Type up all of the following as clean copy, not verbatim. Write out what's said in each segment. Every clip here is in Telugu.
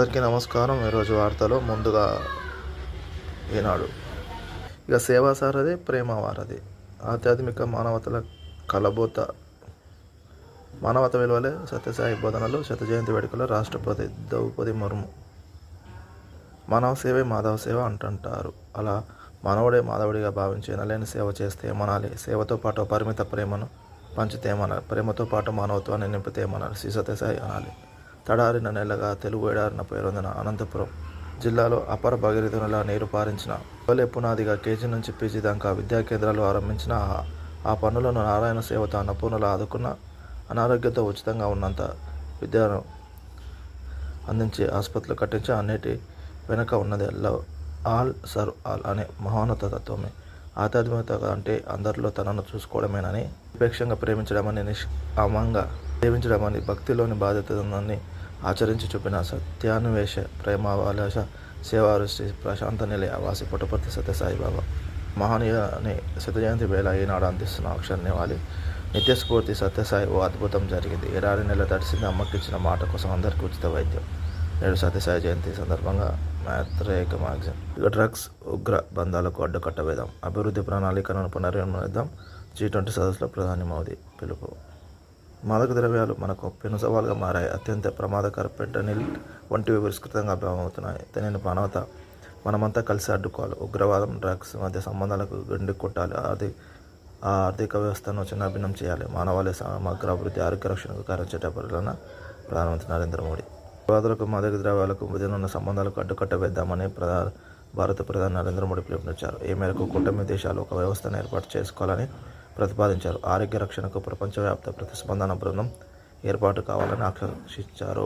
అందరికీ నమస్కారం. ఈరోజు వార్తలో ముందుగా ఈనాడు సేవా సారథి ప్రేమ వారధి ఆధ్యాత్మిక మానవతల కలబోత మానవత విలువలే సత్యసాయి బోధనలు శత జయంతి వేడుకలో రాష్ట్రపతి ద్రౌపది ముర్ము మానవ సేవే మాధవ సేవ అంటుంటారు. అలా మానవుడే మాధవుడిగా భావించి ఎనలేని సేవ చేస్తే ఏమనాలి? సేవతో పాటు పరిమిత ప్రేమను పంచితే ఏమనాలి? ప్రేమతో పాటు మానవత్వాన్ని నింపితే ఏమనాలి? శ్రీ సత్యసాయి అనాలి. తడారిన నెలగా తెలుగు ఎడారిన పేరొందిన అనంతపురం జిల్లాలో అపర భగీరథునిలా నీరు పారించిన తొలి పునాదిగా కేజీ నుంచి పీజీ దాకా విద్యా కేంద్రాలు ఆరంభించిన ఆ పనులను నారాయణ సేవతో అన్నపూర్ణలు ఆదుకున్న, అనారోగ్యంతో ఉచితంగా ఉన్నంత విద్యను అందించి ఆసుపత్రులు కట్టించి అన్నిటి వెనుక ఉన్నది ఆల్ సర్వ్ ఆల్ అనే మహోన్నత తత్వమే. ఆధ్యాత్మికత అంటే అందరిలో తనను చూసుకోవడమేనని, నిరపేక్షంగా ప్రేమించడమని, నిష్కామంగా సేవించడమని, భక్తిలోని బాధ్యతని ఆచరించి చూపిన సత్యాన్వేష ప్రేమావాలశ సేవారు శ్రీ ప్రశాంత నిలయ వాసి పుట్టపర్తి సత్యసాయి బాబా మహనీయుని శతజయంతి వేళ ఈనాడు అందిస్తున్న అక్షర నివాళి. నిత్యస్ఫూర్తి సత్యసాయి ఓ అద్భుతం జరిగింది. 6 నెలల తడిసింది అమ్మకిచ్చిన మాట కోసం అందరికీ ఉచిత వైద్యం. నేడు సత్యసాయి జయంతి సందర్భంగా మ్యాథ్రేక్ మ్యాగజైన్. డ్రగ్స్ ఉగ్ర బంధాలకు అడ్డుకట్ట వేద్దాం, అభివృద్ధి ప్రణాళికలను పునర్నిర్మిద్దాం. G20 సదస్సులో ప్రధాని మోదీ పిలుపు. మాదక ద్రవ్యాలు మనకు పెను సవాలుగా మారాయి. అత్యంత ప్రమాదకర ఫెంటనిల్ వంటివి విస్తృతంగా అభ్యమవుతున్నాయి. దీనిని మానవత మనమంతా కలిసి అడ్డుకోవాలి. ఉగ్రవాదం, డ్రగ్స్ మధ్య సంబంధాలకు గండి కొట్టాలి. ఆ ఆర్థిక వ్యవస్థను చిన్నాభిన్నం చేయాలి. మానవాళి సమగ్ర అభివృద్ధి, ఆరోగ్య రక్షణకు కార్యచేపట్టాలన్న ప్రధానమంత్రి నరేంద్ర మోడీ. ఉగ్రవాదులకు, మాదక ద్రవ్యాలకు మధ్యనున్న సంబంధాలకు అడ్డుకట్ట వేద్దామని భారత ప్రధాని నరేంద్ర మోడీ పిలుపునిచ్చారు. ఈ మేరకు కూటమి దేశాలు ఒక వ్యవస్థను ఏర్పాటు చేసుకోవాలని ప్రతిపాదించారు. ఆరోగ్య రక్షణకు ప్రపంచవ్యాప్త ప్రతిస్పందన బృందం ఏర్పాటు కావాలని ఆకాంక్షించారు.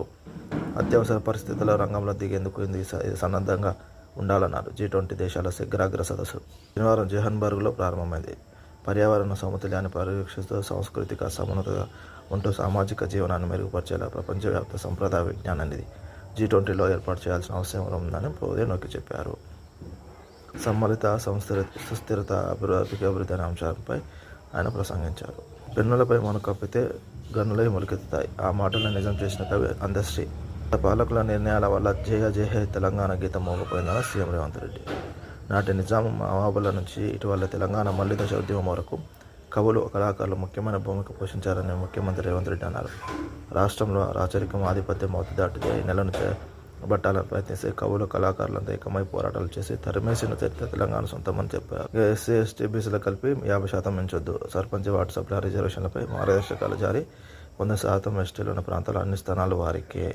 అత్యవసర పరిస్థితుల్లో రంగంలో దిగేందుకు ఇది సన్నద్ధంగా ఉండాలన్నారు. G20 దేశాల శీఘ్రాగ్ర సదస్సు శనివారం జోహాన్స్బర్గ్లో ప్రారంభమైంది. పర్యావరణ సమతుల్యాన్ని పరిరక్షిస్తూ సాంస్కృతిక సమానతగా ఉంటూ సామాజిక జీవనాన్ని మెరుగుపరిచేలా ప్రపంచవ్యాప్త సంప్రదాయ విజ్ఞానాన్ని G20లో ఏర్పాటు చేయాల్సిన అవసరం ఉందని మోదీ నొక్కి చెప్పారు. సమ్మిళిత సుస్థిరత అభివృద్ధి అనే అంశాలపై ఆయన ప్రసంగించారు. పెన్నులపై మనం కప్పితే గన్నులై మొలికెత్తుతాయి. ఆ మాటలను నిజం చేసిన కవి అందశ్రీ. పాలకుల నిర్ణయాల వల్ల జయ జయ తెలంగాణ గీతం మోగపోయిందని సీఎం రేవంత్ రెడ్డి. నాటి నిజాం నవాబుల నుంచి ఇటీవల తెలంగాణ మళ్లీ దశ ఉద్యమం వరకు కవులు, కళాకారులు ముఖ్యమైన భూమిక పోషించారని ముఖ్యమంత్రి రేవంత్ రెడ్డి అన్నారు. రాష్ట్రంలో రాచరికం ఆధిపత్యం మౌతి దాటితే ఈ నెలను చేపట్టాలని ప్రయత్నిస్తే కవులు, కళాకారులంతా ఏకమై పోరాటాలు చేసి తరిమేసిన చరిత్ర తెలంగాణ సొంతమని చెప్పారు. ఎస్సీ, ఎస్టీ, బీసీలు కలిపి 50% మించొద్దు. సర్పంచ్, వార్డు సభ్యుల రిజర్వేషన్లపై మార్గదర్శకాలు జారీ. 100% ఎస్టీలు ఉన్న ప్రాంతాల్లో అన్ని స్థానాలు వారికే.